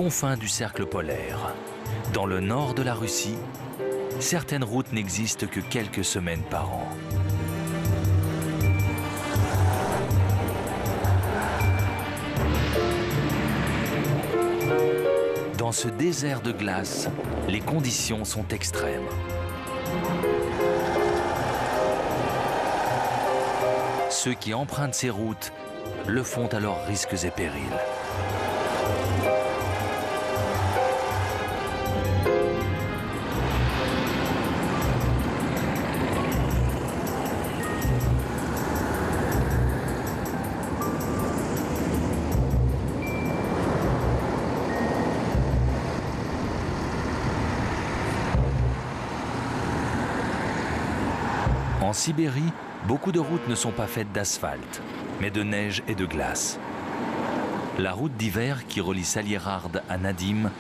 confins du cercle polaire, dans le nord de la Russie, certaines routes n'existent que quelques semaines par an. Dans ce désert de glace, les conditions sont extrêmes. Ceux qui empruntent ces routes le font à leurs risques et périls. En Sibérie, beaucoup de routes ne sont pas faites d'asphalte, mais de neige et de glace. La route d'hiver qui relie Salierhard à Nadim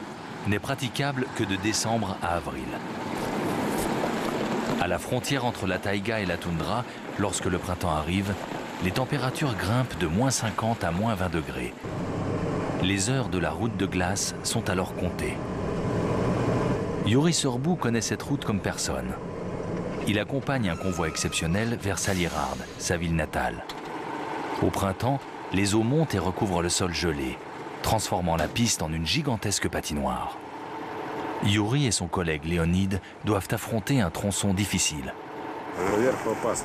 n'est praticable que de décembre à avril. À la frontière entre la taïga et la toundra, lorsque le printemps arrive, les températures grimpent de -50 à -20 degrés. Les heures de la route de glace sont alors comptées. Yuri Sorbu connaît cette route comme personne. Il accompagne un convoi exceptionnel vers Salierhard, sa ville natale. Au printemps, les eaux montent et recouvrent le sol gelé, transformant la piste en une gigantesque patinoire. Yuri et son collègue Léonide doivent affronter un tronçon difficile.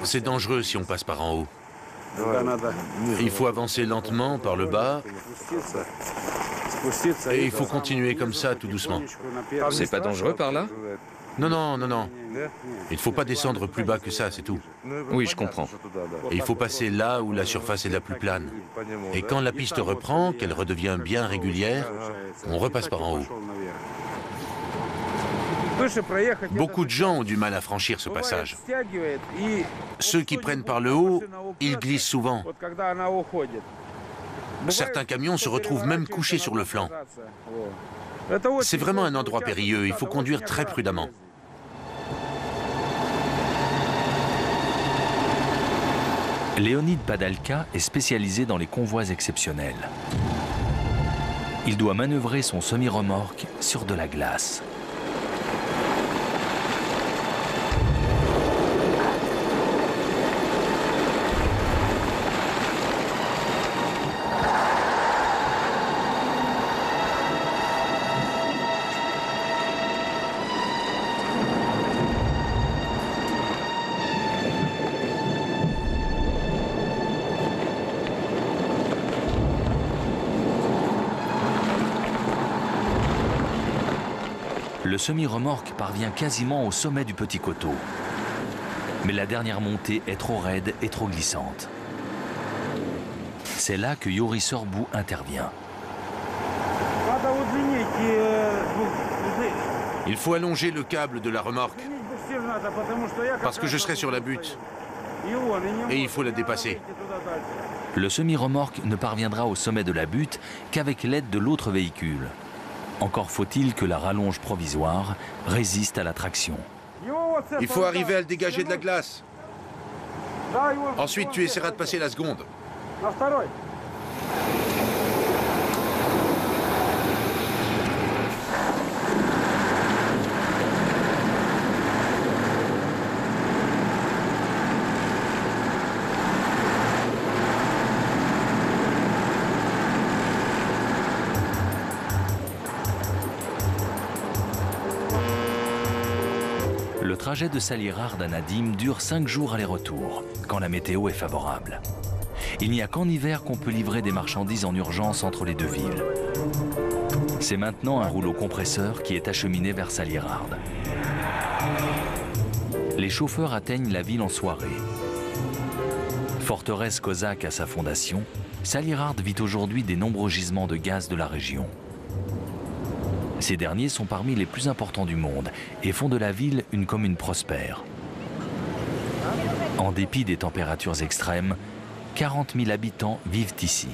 C'est dangereux si on passe par en haut. Il faut avancer lentement par le bas et il faut continuer comme ça tout doucement. C'est pas dangereux par là? Non, non, non, non. Il ne faut pas descendre plus bas que ça, c'est tout. Oui, je comprends. Et il faut passer là où la surface est la plus plane. Et quand la piste reprend, qu'elle redevient bien régulière, on repasse par en haut. Beaucoup de gens ont du mal à franchir ce passage. Ceux qui prennent par le haut, ils glissent souvent. Certains camions se retrouvent même couchés sur le flanc. C'est vraiment un endroit périlleux, il faut conduire très prudemment. Léonide Padalka est spécialisé dans les convois exceptionnels. Il doit manœuvrer son semi-remorque sur de la glace. Le semi-remorque parvient quasiment au sommet du petit coteau. Mais la dernière montée est trop raide et trop glissante. C'est là que Yuri Sorbu intervient. Il faut allonger le câble de la remorque, parce que je serai sur la butte, et il faut la dépasser. Le semi-remorque ne parviendra au sommet de la butte qu'avec l'aide de l'autre véhicule. Encore faut-il que la rallonge provisoire résiste à la traction. Il faut arriver à le dégager de la glace. Ensuite, tu essaieras de passer la seconde. Le trajet de Salierhard à Nadim dure 5 jours aller-retour, quand la météo est favorable. Il n'y a qu'en hiver qu'on peut livrer des marchandises en urgence entre les deux villes. C'est maintenant un rouleau compresseur qui est acheminé vers Salierhard. Les chauffeurs atteignent la ville en soirée. Forteresse cosaque à sa fondation, Salierhard vit aujourd'hui des nombreux gisements de gaz de la région. Ces derniers sont parmi les plus importants du monde et font de la ville une commune prospère. En dépit des températures extrêmes, 40 000 habitants vivent ici.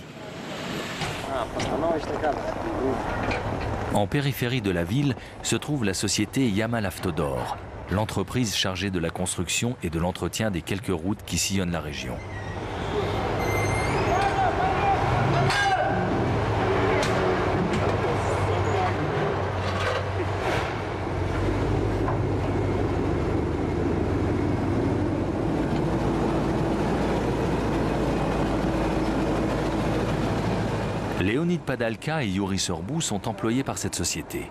En périphérie de la ville se trouve la société Yamal Avtodor, l'entreprise chargée de la construction et de l'entretien des quelques routes qui sillonnent la région. Leonid Padalka et Yuri Sorbu sont employés par cette société.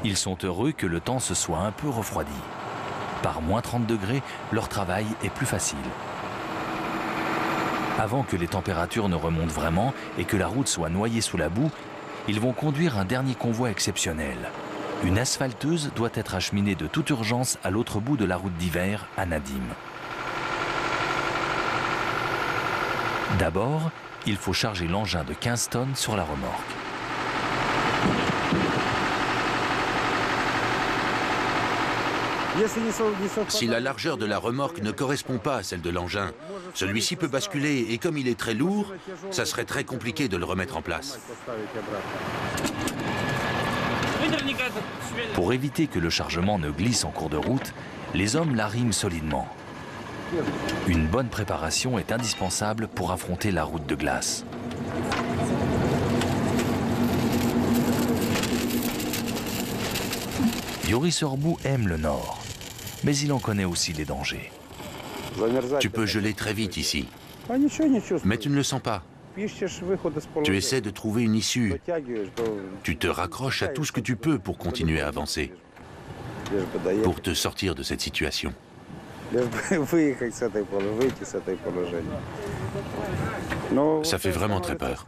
Ils sont heureux que le temps se soit un peu refroidi. Par moins 30 degrés, leur travail est plus facile. Avant que les températures ne remontent vraiment et que la route soit noyée sous la boue, ils vont conduire un dernier convoi exceptionnel. Une asphalteuse doit être acheminée de toute urgence à l'autre bout de la route d'hiver, à Nadim. D'abord, il faut charger l'engin de 15 tonnes sur la remorque. Si la largeur de la remorque ne correspond pas à celle de l'engin, celui-ci peut basculer et comme il est très lourd, ça serait très compliqué de le remettre en place. Pour éviter que le chargement ne glisse en cours de route, les hommes l'arriment solidement. Une bonne préparation est indispensable pour affronter la route de glace. Yuri Sorbu aime le nord, mais il en connaît aussi les dangers. Tu peux geler très vite ici, mais tu ne le sens pas. Tu essaies de trouver une issue. Tu te raccroches à tout ce que tu peux pour continuer à avancer, pour te sortir de cette situation. Ça fait vraiment très peur.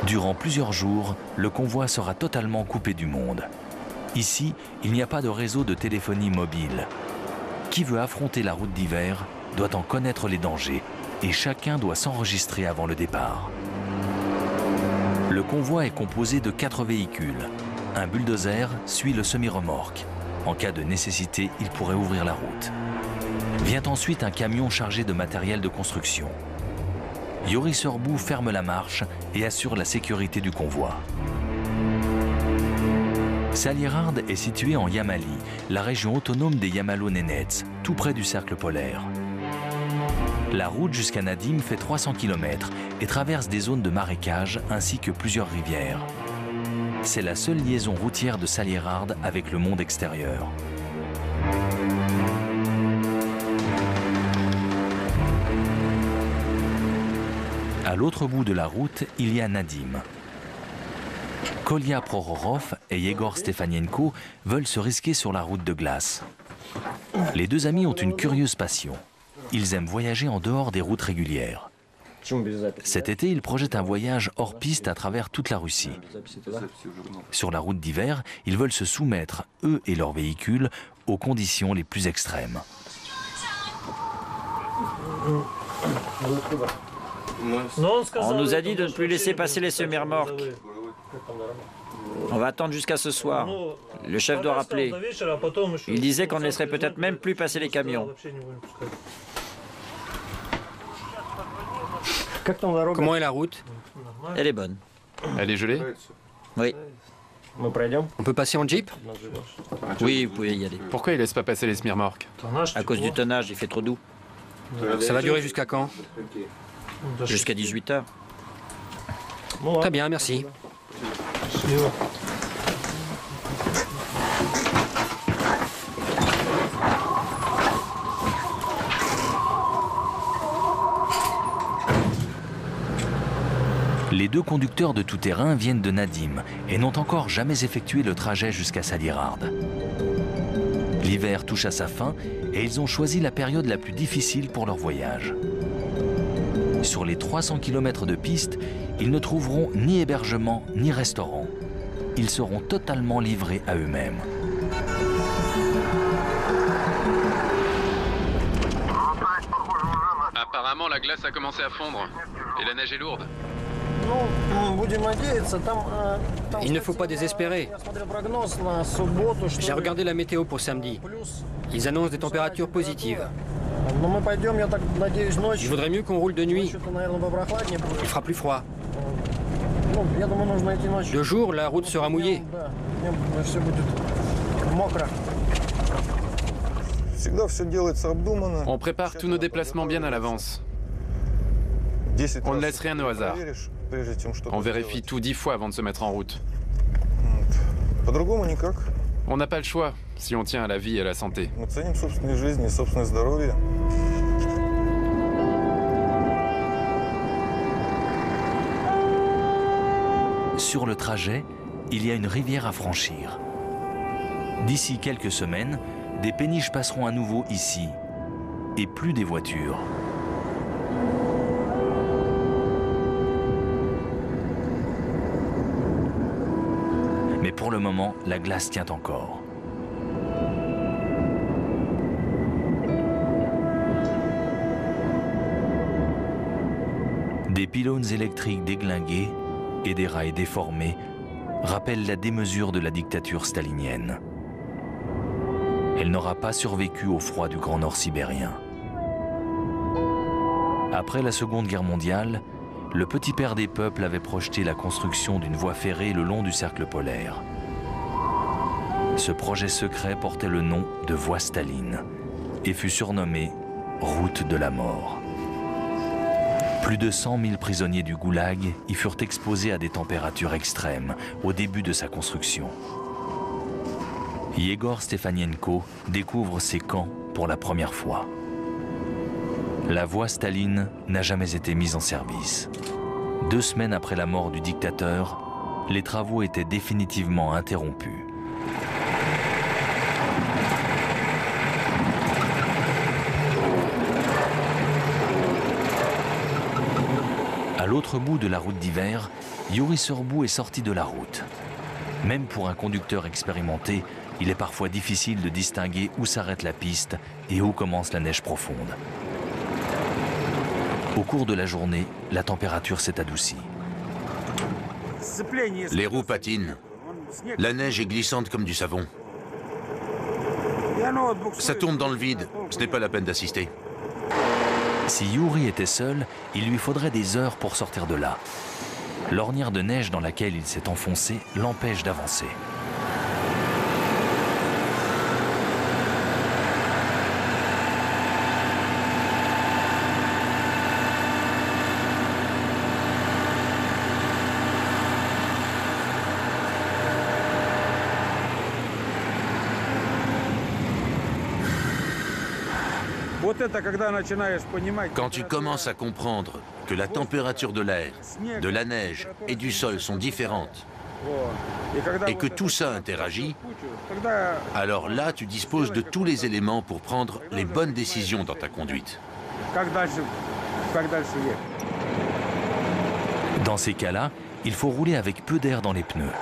Durant plusieurs jours, le convoi sera totalement coupé du monde. Ici, il n'y a pas de réseau de téléphonie mobile. Qui veut affronter la route d'hiver doit en connaître les dangers et chacun doit s'enregistrer avant le départ. Le convoi est composé de 4 véhicules. Un bulldozer suit le semi-remorque. En cas de nécessité, il pourrait ouvrir la route. Vient ensuite un camion chargé de matériel de construction. Yuri Sorbu ferme la marche et assure la sécurité du convoi. Salirard est situé en Yamali, la région autonome des Yamalo-Nénètses, tout près du cercle polaire. La route jusqu'à Nadim fait 300 km et traverse des zones de marécage ainsi que plusieurs rivières. C'est la seule liaison routière de Salirard avec le monde extérieur. À l'autre bout de la route, il y a Nadim. Kolya Prohorov et Yegor Stefanienko veulent se risquer sur la route de glace. Les deux amis ont une curieuse passion. Ils aiment voyager en dehors des routes régulières. Cet été, ils projettent un voyage hors piste à travers toute la Russie. Sur la route d'hiver, ils veulent se soumettre, eux et leurs véhicules, aux conditions les plus extrêmes. On nous a dit de ne plus laisser passer les semi-remorques. On va attendre jusqu'à ce soir. Le chef doit rappeler. Il disait qu'on ne laisserait peut-être même plus passer les camions. Comment est la route? Elle est bonne. Elle est gelée? Oui. On peut passer en jeep? Oui, vous pouvez y aller. Pourquoi ils laissent pas passer les semi-remorques? À cause du tonnage, il fait trop doux. Ça va durer jusqu'à quand? Jusqu'à 18 h. Très bien, merci. Les deux conducteurs de tout-terrain viennent de Nadim et n'ont encore jamais effectué le trajet jusqu'à Salirard. L'hiver touche à sa fin et ils ont choisi la période la plus difficile pour leur voyage. Sur les 300 km de piste, ils ne trouveront ni hébergement ni restaurant. Ils seront totalement livrés à eux-mêmes. Apparemment, la glace a commencé à fondre et la neige est lourde. Il ne faut pas désespérer. J'ai regardé la météo pour samedi. Ils annoncent des températures positives. Il vaudrait mieux qu'on roule de nuit. Il fera plus froid. De jour, la route sera mouillée. On prépare tous nos déplacements bien à l'avance. On ne laisse rien au hasard. On vérifie tout 10 fois avant de se mettre en route. On n'a pas le choix si on tient à la vie et à la santé. Sur le trajet, il y a une rivière à franchir. D'ici quelques semaines, des péniches passeront à nouveau ici, et plus des voitures. Mais pour le moment, la glace tient encore. Des pylônes électriques déglingués et des rails déformés rappellent la démesure de la dictature stalinienne. Elle n'aura pas survécu au froid du Grand Nord sibérien. Après la Seconde Guerre mondiale, le petit père des peuples avait projeté la construction d'une voie ferrée le long du cercle polaire. Ce projet secret portait le nom de Voie Staline et fut surnommé Route de la mort. Plus de 100 000 prisonniers du Goulag y furent exposés à des températures extrêmes au début de sa construction. Yegor Stefanienko découvre ces camps pour la première fois. La voie Staline n'a jamais été mise en service. 2 semaines après la mort du dictateur, les travaux étaient définitivement interrompus. À l'autre bout de la route d'hiver, Yuri Sorbu est sorti de la route. Même pour un conducteur expérimenté, il est parfois difficile de distinguer où s'arrête la piste et où commence la neige profonde. Au cours de la journée, la température s'est adoucie. Les roues patinent. La neige est glissante comme du savon. Ça tourne dans le vide, ce n'est pas la peine d'assister. Si Yuri était seul, il lui faudrait des heures pour sortir de là. L'ornière de neige dans laquelle il s'est enfoncé l'empêche d'avancer. Quand tu commences à comprendre que la température de l'air, de la neige et du sol sont différentes, et que tout ça interagit, alors là, tu disposes de tous les éléments pour prendre les bonnes décisions dans ta conduite. Dans ces cas-là, il faut rouler avec peu d'air dans les pneus.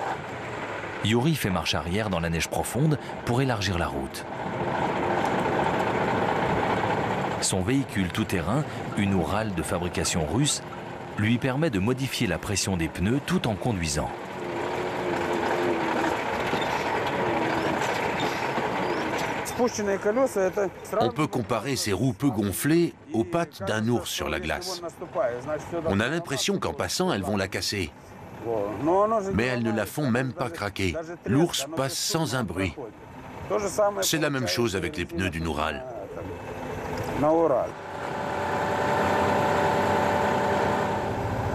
Yuri fait marche arrière dans la neige profonde pour élargir la route. Son véhicule tout-terrain, une Oural de fabrication russe, lui permet de modifier la pression des pneus tout en conduisant. On peut comparer ces roues peu gonflées aux pattes d'un ours sur la glace. On a l'impression qu'en passant, elles vont la casser. Mais elles ne la font même pas craquer. L'ours passe sans un bruit. C'est la même chose avec les pneus d'une Oural.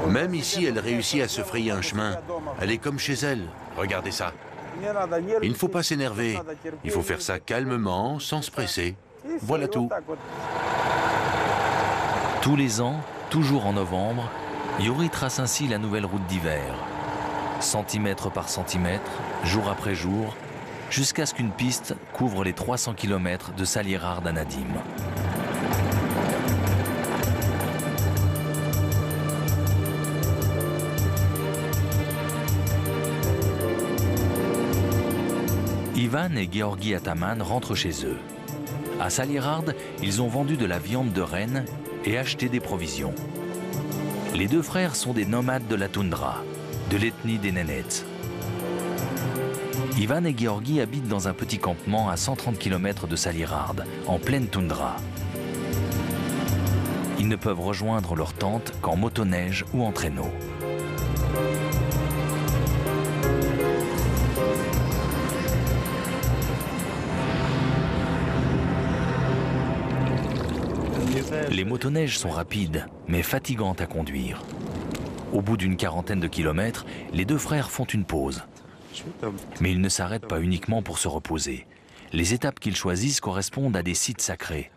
Même ici, elle réussit à se frayer un chemin. Elle est comme chez elle. Regardez ça. Il ne faut pas s'énerver. Il faut faire ça calmement, sans se presser. Voilà tout. Tous les ans, toujours en novembre, Yuri trace ainsi la nouvelle route d'hiver. Centimètre par centimètre, jour après jour, jusqu'à ce qu'une piste couvre les 300 km de Salierhard à Nadim. Ivan et Georgi Ataman rentrent chez eux. À Salierhard, ils ont vendu de la viande de renne et acheté des provisions. Les 2 frères sont des nomades de la toundra, de l'ethnie des Nenets. Ivan et Georgi habitent dans un petit campement à 130 km de Salierhard, en pleine toundra. Ils ne peuvent rejoindre leur tente qu'en motoneige ou en traîneau. Les motoneiges sont rapides, mais fatigantes à conduire. Au bout d'une quarantaine de kilomètres, les 2 frères font une pause. Mais ils ne s'arrêtent pas uniquement pour se reposer. Les étapes qu'ils choisissent correspondent à des sites sacrés.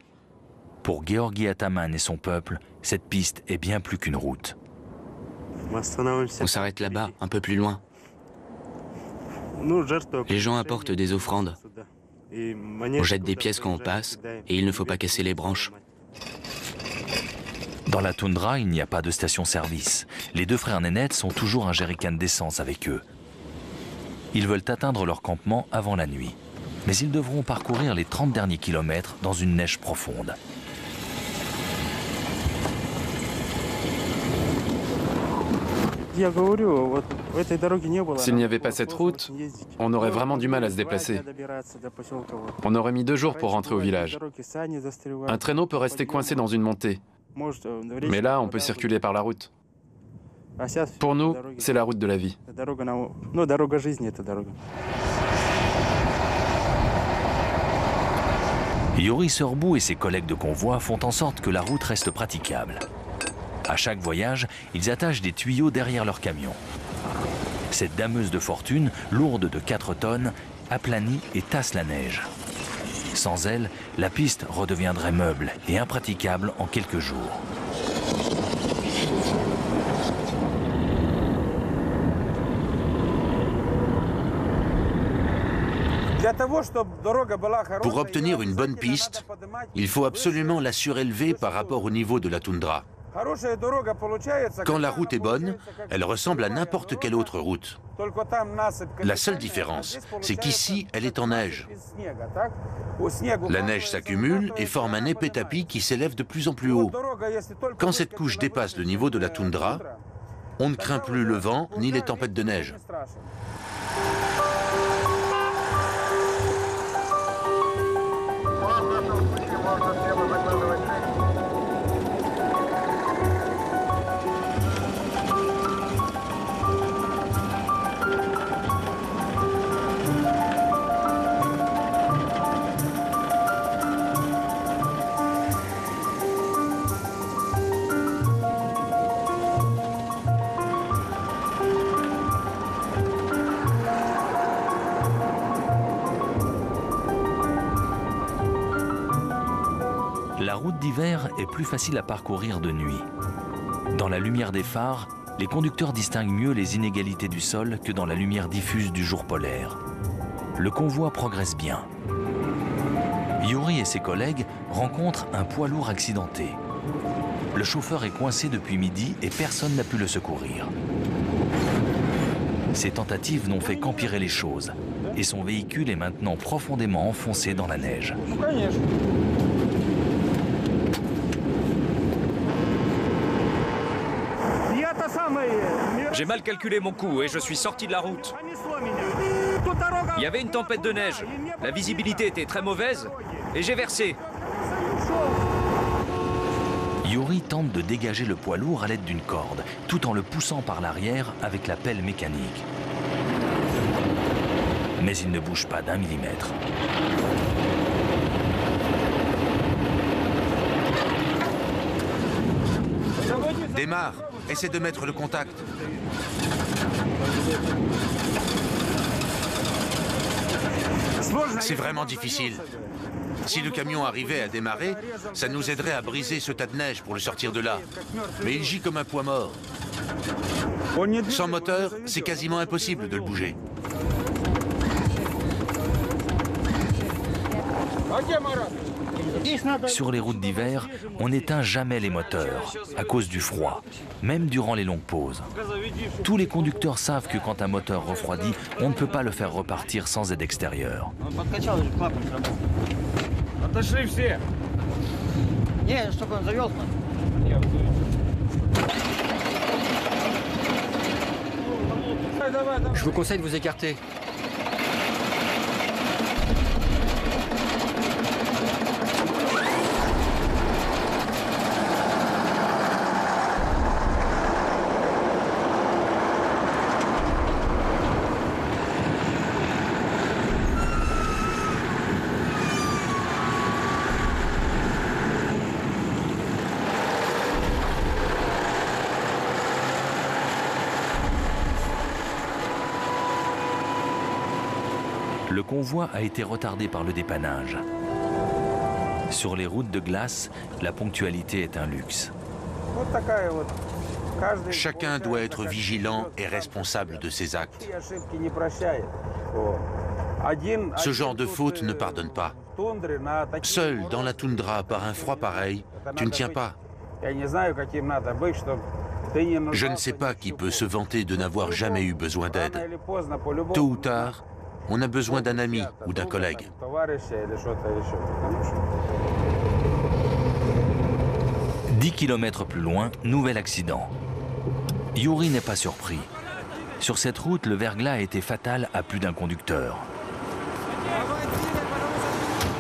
Pour Georgi Ataman et son peuple, cette piste est bien plus qu'une route. On s'arrête là-bas, un peu plus loin. Les gens apportent des offrandes. On jette des pièces quand on passe, et il ne faut pas casser les branches. Dans la toundra, il n'y a pas de station-service. Les deux frères Nénette sont toujours un jerrycan d'essence avec eux. Ils veulent atteindre leur campement avant la nuit. Mais ils devront parcourir les 30 derniers kilomètres dans une neige profonde. S'il n'y avait pas cette route, on aurait vraiment du mal à se déplacer. On aurait mis 2 jours pour rentrer au village. Un traîneau peut rester coincé dans une montée. Mais là, on peut circuler par la route. Pour nous, c'est la route de la vie. Yuri Serbou et ses collègues de convoi font en sorte que la route reste praticable. À chaque voyage, ils attachent des tuyaux derrière leur camion. Cette dameuse de fortune, lourde de 4 tonnes, aplanit et tasse la neige. Sans elle, la piste redeviendrait meuble et impraticable en quelques jours. Pour obtenir une bonne piste, il faut absolument la surélever par rapport au niveau de la toundra. Quand la route est bonne, elle ressemble à n'importe quelle autre route. La seule différence, c'est qu'ici, elle est en neige. La neige s'accumule et forme un épais tapis qui s'élève de plus en plus haut. Quand cette couche dépasse le niveau de la toundra, on ne craint plus le vent ni les tempêtes de neige. La route d'hiver est plus facile à parcourir de nuit. Dans la lumière des phares, les conducteurs distinguent mieux les inégalités du sol que dans la lumière diffuse du jour polaire. Le convoi progresse bien. Yuri et ses collègues rencontrent un poids lourd accidenté. Le chauffeur est coincé depuis midi et personne n'a pu le secourir. Ces tentatives n'ont fait qu'empirer les choses et son véhicule est maintenant profondément enfoncé dans la neige. J'ai mal calculé mon coup et je suis sorti de la route. Il y avait une tempête de neige. La visibilité était très mauvaise et j'ai versé. Yuri tente de dégager le poids lourd à l'aide d'une corde, tout en le poussant par l'arrière avec la pelle mécanique. Mais il ne bouge pas d'1 millimètre. Démarre, essaie de mettre le contact. C'est vraiment difficile. Si le camion arrivait à démarrer, ça nous aiderait à briser ce tas de neige pour le sortir de là. Mais il gît comme un poids mort. Sans moteur, c'est quasiment impossible de le bouger. Sur les routes d'hiver, on n'éteint jamais les moteurs à cause du froid, même durant les longues pauses. Tous les conducteurs savent que quand un moteur refroidit, on ne peut pas le faire repartir sans aide extérieure. Je vous conseille de vous écarter. Le convoi a été retardé par le dépannage. Sur les routes de glace, la ponctualité est un luxe. Chacun doit être vigilant et responsable de ses actes. Ce genre de faute ne pardonne pas. Seul dans la toundra par un froid pareil, tu ne tiens pas. Je ne sais pas qui peut se vanter de n'avoir jamais eu besoin d'aide. Tôt ou tard, on a besoin d'un ami ou d'un collègue. « 10 km plus loin, nouvel accident. Yuri n'est pas surpris. Sur cette route, le verglas a été fatal à plus d'un conducteur.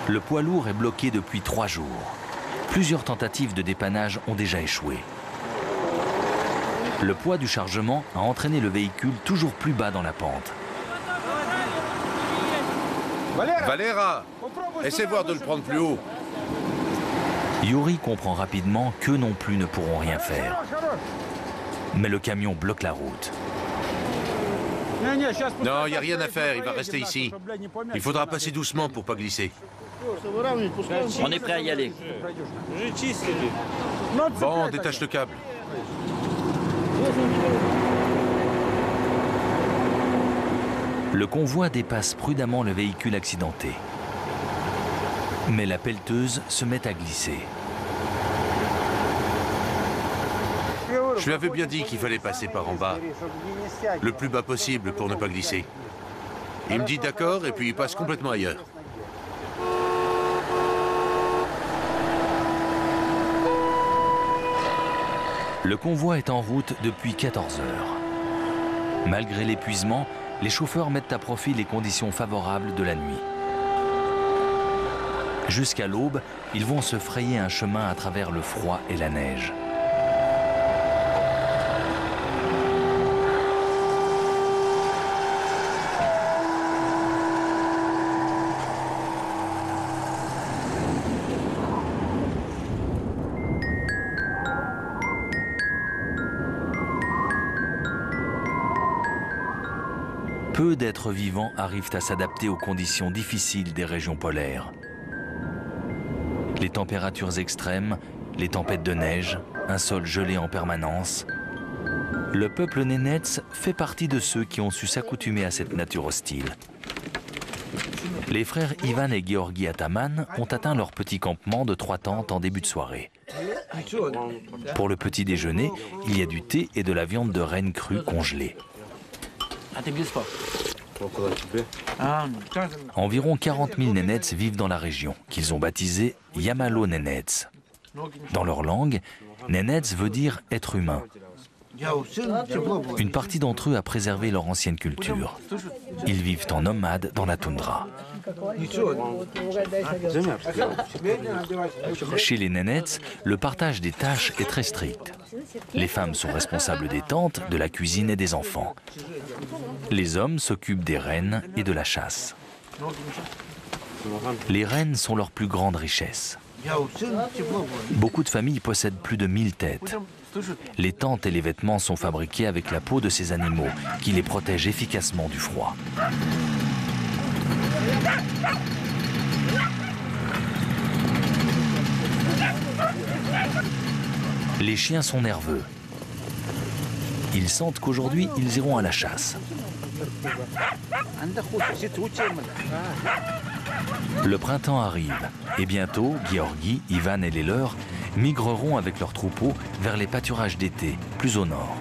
Le poids lourd est bloqué depuis 3 jours. Plusieurs tentatives de dépannage ont déjà échoué. Le poids du chargement a entraîné le véhicule toujours plus bas dans la pente. Valera, essaie voir de le prendre plus haut. Yuri comprend rapidement qu'eux non plus ne pourront rien faire. Mais le camion bloque la route. Non, il n'y a rien à faire, il va rester ici. Il faudra passer doucement pour pas glisser. On est prêt à y aller. Bon, détache le câble. Le convoi dépasse prudemment le véhicule accidenté. Mais la pelleteuse se met à glisser. Je lui avais bien dit qu'il fallait passer par en bas. Le plus bas possible pour ne pas glisser. Il me dit d'accord et puis il passe complètement ailleurs. Le convoi est en route depuis 14 heures. Malgré l'épuisement, les chauffeurs mettent à profit les conditions favorables de la nuit. Jusqu'à l'aube, ils vont se frayer un chemin à travers le froid et la neige. Peu d'êtres vivants arrivent à s'adapter aux conditions difficiles des régions polaires. Les températures extrêmes, les tempêtes de neige, un sol gelé en permanence. Le peuple Nenets fait partie de ceux qui ont su s'accoutumer à cette nature hostile. Les frères Ivan et Georgi Ataman ont atteint leur petit campement de 3 tentes en début de soirée. Pour le petit déjeuner, il y a du thé et de la viande de renne crue congelée. Environ 40 000 Nenets vivent dans la région, qu'ils ont baptisée Yamalo Nenets. Dans leur langue, Nenets veut dire être humain. Une partie d'entre eux a préservé leur ancienne culture. Ils vivent en nomades dans la toundra. Chez les Nenets, le partage des tâches est très strict. Les femmes sont responsables des tentes, de la cuisine et des enfants. Les hommes s'occupent des rennes et de la chasse. Les rennes sont leur plus grande richesse. Beaucoup de familles possèdent plus de 1000 têtes. Les tentes et les vêtements sont fabriqués avec la peau de ces animaux, qui les protègent efficacement du froid. Les chiens sont nerveux. Ils sentent qu'aujourd'hui, ils iront à la chasse. Le printemps arrive et bientôt, Georgi, Ivan et les leurs migreront avec leurs troupeaux vers les pâturages d'été, plus au nord.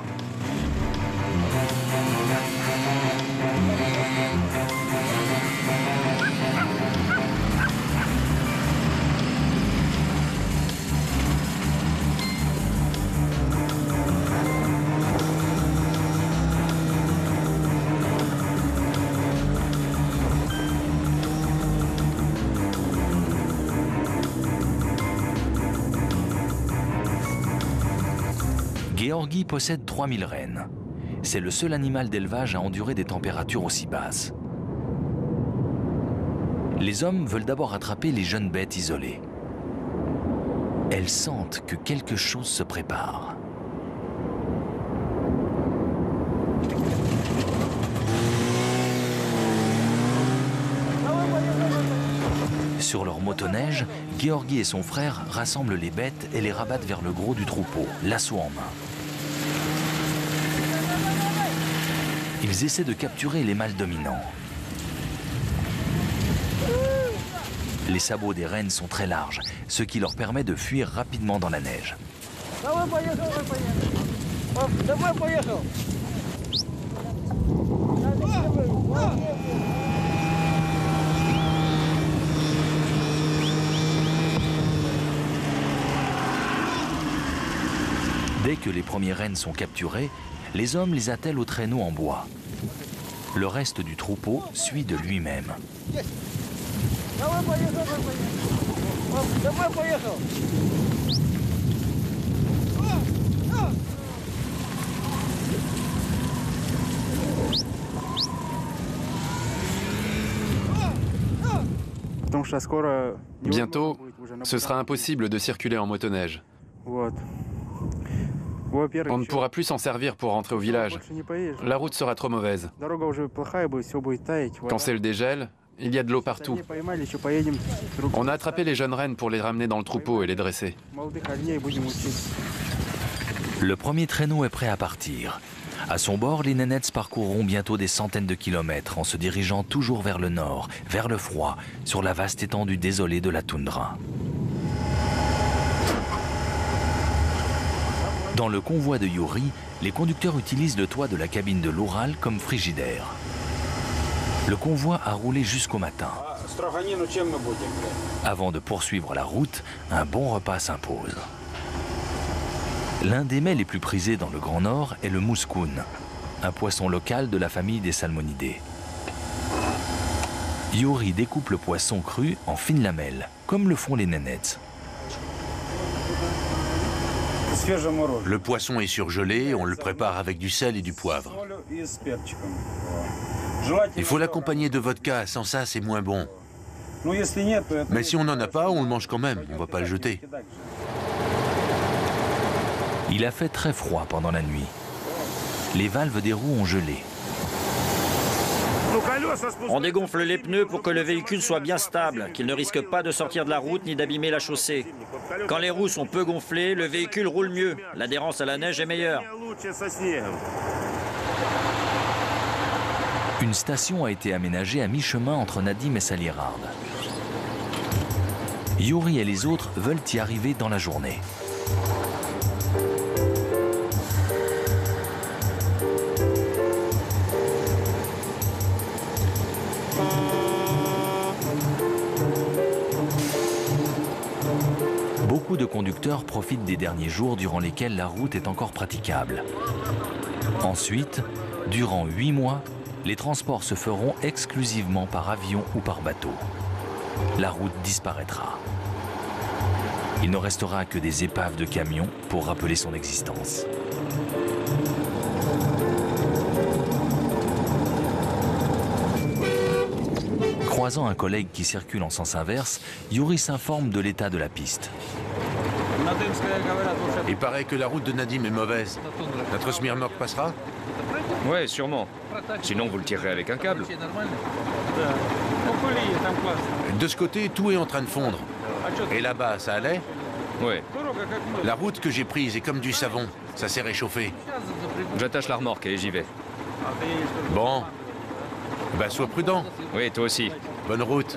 Georgi possède 3000 rennes. C'est le seul animal d'élevage à endurer des températures aussi basses. Les hommes veulent d'abord attraper les jeunes bêtes isolées. Elles sentent que quelque chose se prépare. Sur leur motoneige, Georgi et son frère rassemblent les bêtes et les rabattent vers le gros du troupeau, l'assaut en main. Ils essaient de capturer les mâles dominants. Les sabots des rennes sont très larges, ce qui leur permet de fuir rapidement dans la neige. Dès que les premiers rennes sont capturés, les hommes les attellent au traîneau en bois. Le reste du troupeau suit de lui-même. Bientôt, ce sera impossible de circuler en motoneige. On ne pourra plus s'en servir pour rentrer au village. La route sera trop mauvaise. Quand c'est le dégel, il y a de l'eau partout. On a attrapé les jeunes rennes pour les ramener dans le troupeau et les dresser. Le premier traîneau est prêt à partir. À son bord, les nénettes parcourront bientôt des centaines de kilomètres en se dirigeant toujours vers le nord, vers le froid, sur la vaste étendue désolée de la toundra. Dans le convoi de Yuri, les conducteurs utilisent le toit de la cabine de l'Oural comme frigidaire. Le convoi a roulé jusqu'au matin. Avant de poursuivre la route, un bon repas s'impose. L'un des mets les plus prisés dans le Grand Nord est le mouskoun, un poisson local de la famille des salmonidés. Yuri découpe le poisson cru en fines lamelles, comme le font les nénettes. Le poisson est surgelé, on le prépare avec du sel et du poivre. Il faut l'accompagner de vodka, sans ça c'est moins bon. Mais si on n'en a pas, on le mange quand même, on ne va pas le jeter. Il a fait très froid pendant la nuit. Les valves des roues ont gelé. On dégonfle les pneus pour que le véhicule soit bien stable, qu'il ne risque pas de sortir de la route ni d'abîmer la chaussée. Quand les roues sont peu gonflées, le véhicule roule mieux. L'adhérence à la neige est meilleure. Une station a été aménagée à mi-chemin entre Nadim et Salirard. Yuri et les autres veulent y arriver dans la journée. Beaucoup de conducteurs profitent des derniers jours durant lesquels la route est encore praticable. Ensuite, durant 8 mois, les transports se feront exclusivement par avion ou par bateau. La route disparaîtra. Il ne restera que des épaves de camions pour rappeler son existence. Croisant un collègue qui circule en sens inverse, Yuri s'informe de l'état de la piste. Il paraît que la route de Nadim est mauvaise. Notre Smirnok passera? Ouais, sûrement. Sinon, vous le tirerez avec un câble. De ce côté, tout est en train de fondre. Et là-bas, ça allait? Ouais. La route que j'ai prise est comme du savon. Ça s'est réchauffé. J'attache la remorque et j'y vais. Bon. Bah, sois prudent. Oui, toi aussi. Bonne route.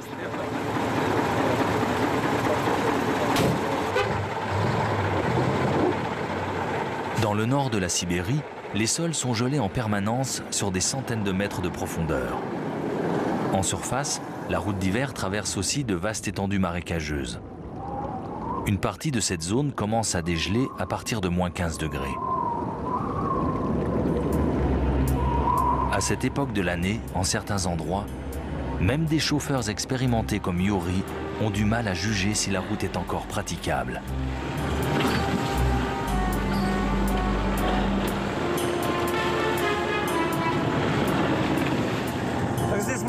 Dans le nord de la Sibérie, les sols sont gelés en permanence sur des centaines de mètres de profondeur. En surface, la route d'hiver traverse aussi de vastes étendues marécageuses. Une partie de cette zone commence à dégeler à partir de moins 15 degrés. À cette époque de l'année, en certains endroits, même des chauffeurs expérimentés comme Yuri ont du mal à juger si la route est encore praticable.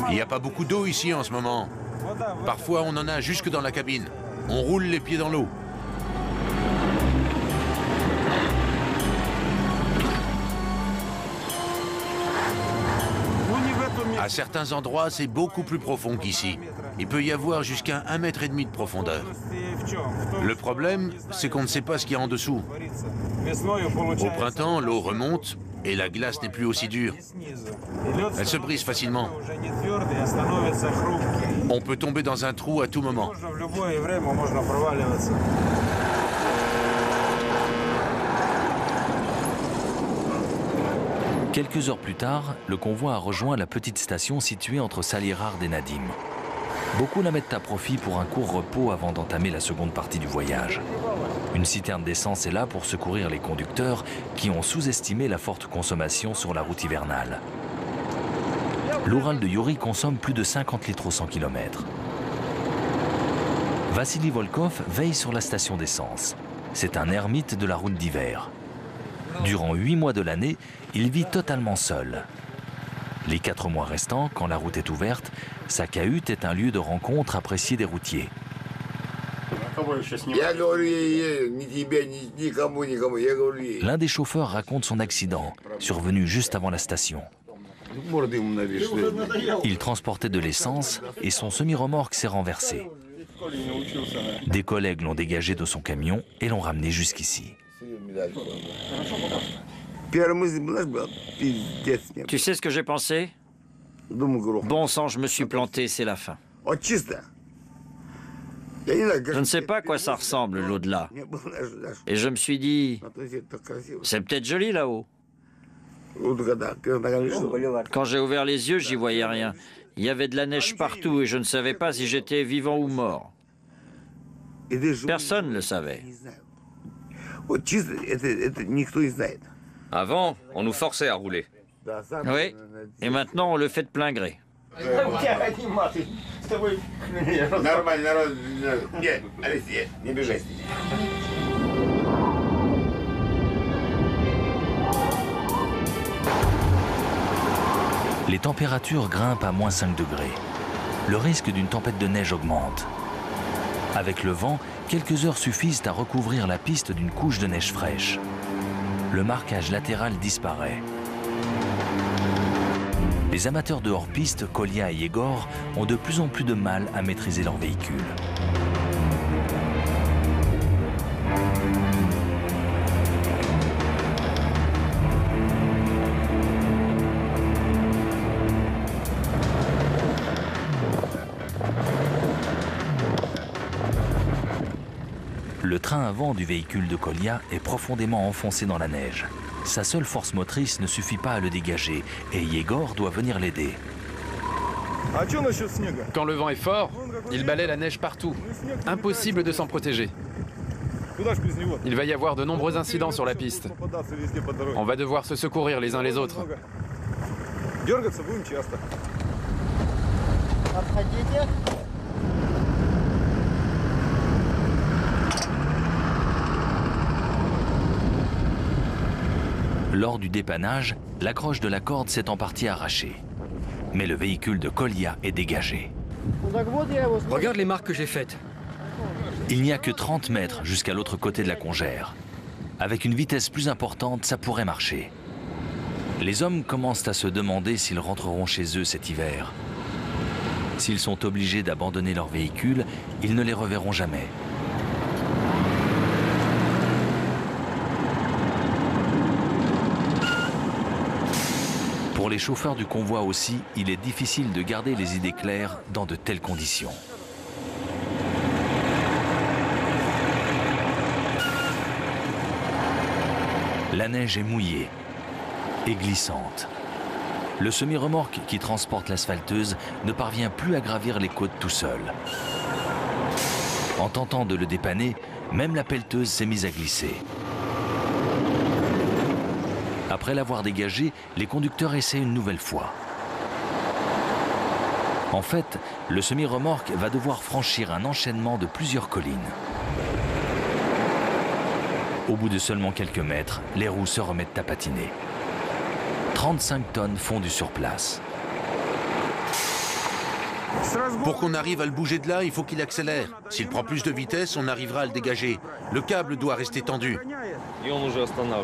Il n'y a pas beaucoup d'eau ici en ce moment. Parfois, on en a jusque dans la cabine. On roule les pieds dans l'eau. À certains endroits, c'est beaucoup plus profond qu'ici. Il peut y avoir jusqu'à 1,5 mètre de profondeur. Le problème, c'est qu'on ne sait pas ce qu'il y a en dessous. Au printemps, l'eau remonte et la glace n'est plus aussi dure. Elle se brise facilement. On peut tomber dans un trou à tout moment. Quelques heures plus tard, le convoi a rejoint la petite station située entre Salirhard et Nadim. Beaucoup la mettent à profit pour un court repos avant d'entamer la seconde partie du voyage. Une citerne d'essence est là pour secourir les conducteurs qui ont sous-estimé la forte consommation sur la route hivernale. L'Oural de Yuri consomme plus de 50 litres au 100 km. Vassili Volkov veille sur la station d'essence. C'est un ermite de la route d'hiver. Durant 8 mois de l'année, il vit totalement seul. Les 4 mois restants, quand la route est ouverte, sa cahute est un lieu de rencontre apprécié des routiers. L'un des chauffeurs raconte son accident, survenu juste avant la station. Il transportait de l'essence et son semi-remorque s'est renversé. Des collègues l'ont dégagé de son camion et l'ont ramené jusqu'ici. Tu sais ce que j'ai pensé? Bon sang, je me suis planté, c'est la fin. Je ne sais pas à quoi ça ressemble, l'au-delà. Et je me suis dit, c'est peut-être joli là-haut. Quand j'ai ouvert les yeux, j'y voyais rien. Il y avait de la neige partout et je ne savais pas si j'étais vivant ou mort. Personne ne le savait. Avant, on nous forçait à rouler. Oui, et maintenant on le fait de plein gré. Les températures grimpent à moins 5 degrés. Le risque d'une tempête de neige augmente. Avec le vent, quelques heures suffisent à recouvrir la piste d'une couche de neige fraîche. Le marquage latéral disparaît. Les amateurs de hors-piste, Kolya et Yegor, ont de plus en plus de mal à maîtriser leur véhicule. Le train avant du véhicule de Kolya est profondément enfoncé dans la neige. Sa seule force motrice ne suffit pas à le dégager et Yegor doit venir l'aider. Quand le vent est fort, il balaie la neige partout. Impossible de s'en protéger. Il va y avoir de nombreux incidents sur la piste. On va devoir se secourir les uns les autres. Lors du dépannage, l'accroche de la corde s'est en partie arrachée. Mais le véhicule de Kolya est dégagé. Regarde les marques que j'ai faites. Il n'y a que 30 mètres jusqu'à l'autre côté de la congère. Avec une vitesse plus importante, ça pourrait marcher. Les hommes commencent à se demander s'ils rentreront chez eux cet hiver. S'ils sont obligés d'abandonner leur véhicule, ils ne les reverront jamais. Pour les chauffeurs du convoi aussi, il est difficile de garder les idées claires dans de telles conditions. La neige est mouillée et glissante. Le semi-remorque qui transporte l'asphalteuse ne parvient plus à gravir les côtes tout seul. En tentant de le dépanner, même la pelleteuse s'est mise à glisser. Après l'avoir dégagé, les conducteurs essaient une nouvelle fois. En fait, le semi-remorque va devoir franchir un enchaînement de plusieurs collines. Au bout de seulement quelques mètres, les roues se remettent à patiner. 35 tonnes fondues sur place. Pour qu'on arrive à le bouger de là, il faut qu'il accélère. S'il prend plus de vitesse, on arrivera à le dégager. Le câble doit rester tendu.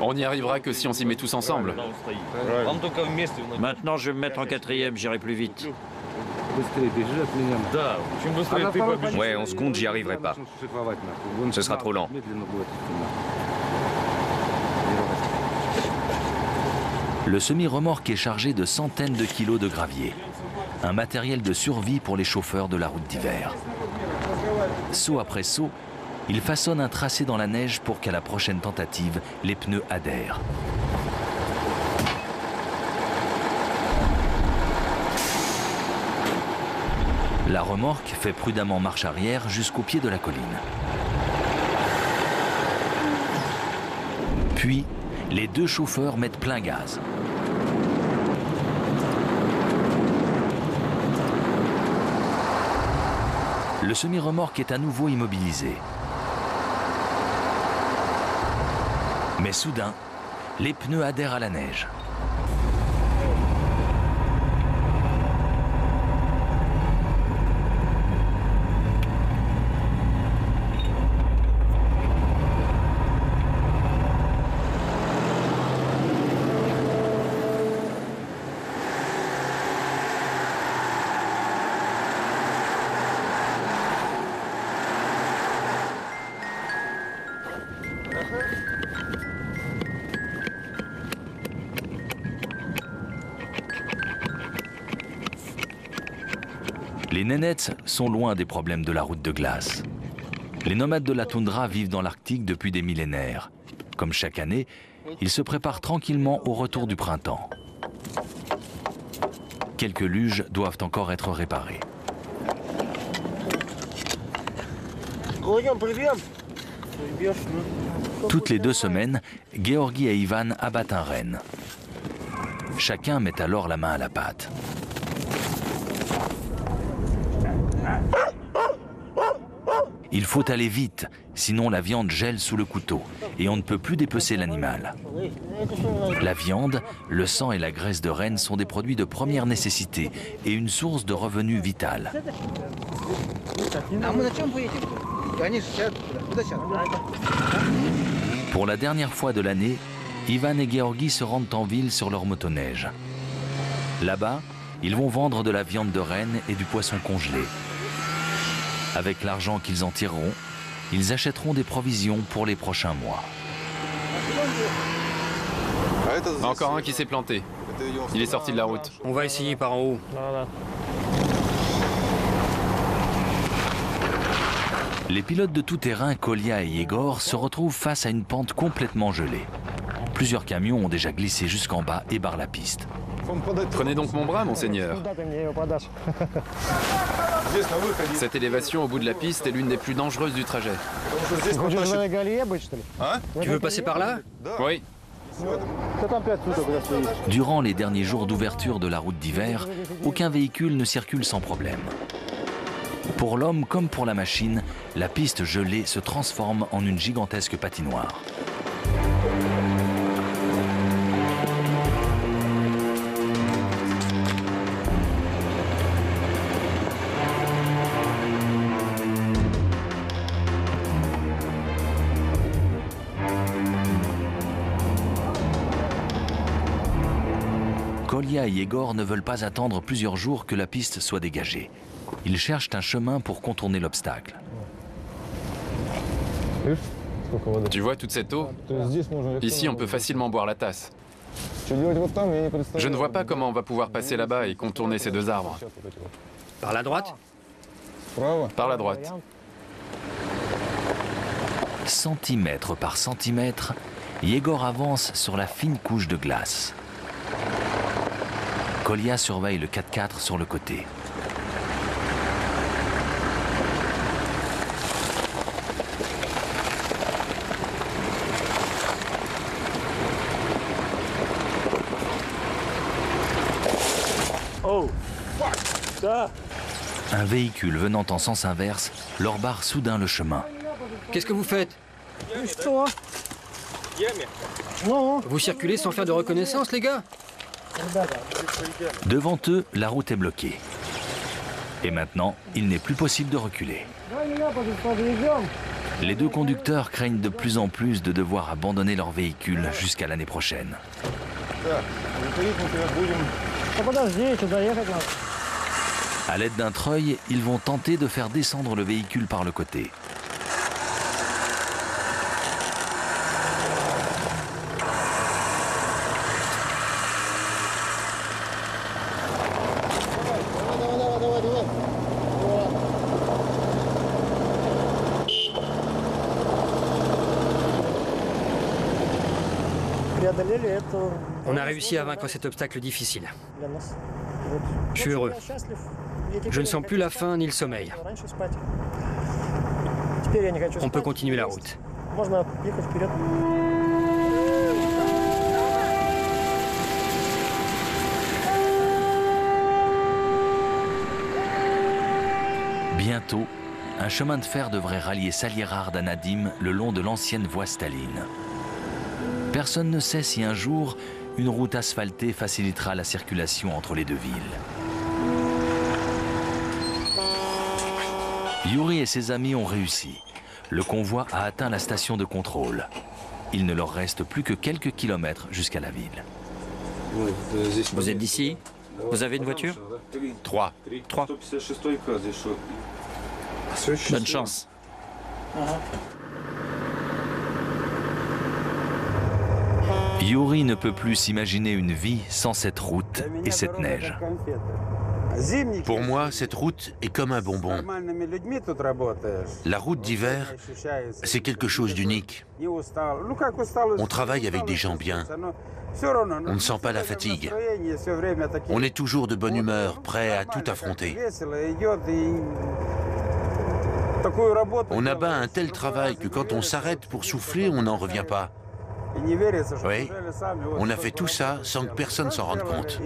On n'y arrivera que si on s'y met tous ensemble. Maintenant, je vais me mettre en quatrième, j'irai plus vite. Ouais, en seconde, j'y arriverai pas. Ce sera trop lent. Le semi-remorque est chargé de centaines de kilos de gravier. Un matériel de survie pour les chauffeurs de la route d'hiver. Saut après saut, il façonne un tracé dans la neige pour qu'à la prochaine tentative, les pneus adhèrent. La remorque fait prudemment marche arrière jusqu'au pied de la colline. Puis, les deux chauffeurs mettent plein gaz. Le semi-remorque est à nouveau immobilisé. Mais soudain, les pneus adhèrent à la neige. Les nénettes sont loin des problèmes de la route de glace. Les nomades de la toundra vivent dans l'Arctique depuis des millénaires. Comme chaque année, ils se préparent tranquillement au retour du printemps. Quelques luges doivent encore être réparées. Toutes les 2 semaines, Georgi et Ivan abattent un renne. Chacun met alors la main à la pâte. Il faut aller vite, sinon la viande gèle sous le couteau et on ne peut plus dépecer l'animal. La viande, le sang et la graisse de renne sont des produits de première nécessité et une source de revenus vitale. Pour la dernière fois de l'année, Ivan et Georgi se rendent en ville sur leur motoneige. Là-bas, ils vont vendre de la viande de renne et du poisson congelé. Avec l'argent qu'ils en tireront, ils achèteront des provisions pour les prochains mois. Encore un qui s'est planté. Il est sorti de la route. On va essayer par en haut. Les pilotes de tout-terrain, Kolya et Yegor, se retrouvent face à une pente complètement gelée. Plusieurs camions ont déjà glissé jusqu'en bas et barrent la piste. Prenez donc mon bras, monseigneur. Cette élévation au bout de la piste est l'une des plus dangereuses du trajet. Tu veux passer par là? Oui. Durant les derniers jours d'ouverture de la route d'hiver, aucun véhicule ne circule sans problème. Pour l'homme comme pour la machine, la piste gelée se transforme en une gigantesque patinoire. Kolya et Yegor ne veulent pas attendre plusieurs jours que la piste soit dégagée. Ils cherchent un chemin pour contourner l'obstacle. Tu vois toute cette eau? Ici, on peut facilement boire la tasse. Je ne vois pas comment on va pouvoir passer là-bas et contourner ces 2 arbres. Par la droite? Par la droite. Centimètre par centimètre, Yegor avance sur la fine couche de glace. Kolya surveille le 4x4 sur le côté. Un véhicule venant en sens inverse leur barre soudain le chemin. Qu'est-ce que vous faites? Vous circulez sans faire de reconnaissance, les gars? Devant eux, la route est bloquée. Et maintenant, il n'est plus possible de reculer. Les deux conducteurs craignent de plus en plus de devoir abandonner leur véhicule jusqu'à l'année prochaine. À l'aide d'un treuil, ils vont tenter de faire descendre le véhicule par le côté. On a réussi à vaincre cet obstacle difficile. Je suis heureux. Je ne sens plus la faim ni le sommeil. On peut continuer la route. Bientôt, un chemin de fer devrait rallier Salierhard à Nadim le long de l'ancienne voie Staline. Personne ne sait si un jour, une route asphaltée facilitera la circulation entre les deux villes. Yuri et ses amis ont réussi. Le convoi a atteint la station de contrôle. Il ne leur reste plus que quelques kilomètres jusqu'à la ville. Vous êtes d'ici? Vous avez une voiture? 3. Bonne chance. Yuri ne peut plus s'imaginer une vie sans cette route et cette neige. Pour moi, cette route est comme un bonbon. La route d'hiver, c'est quelque chose d'unique. On travaille avec des gens bien. On ne sent pas la fatigue. On est toujours de bonne humeur, prêt à tout affronter. On abat un tel travail que quand on s'arrête pour souffler, on n'en revient pas. Oui, on a fait tout ça sans que personne s'en rende compte.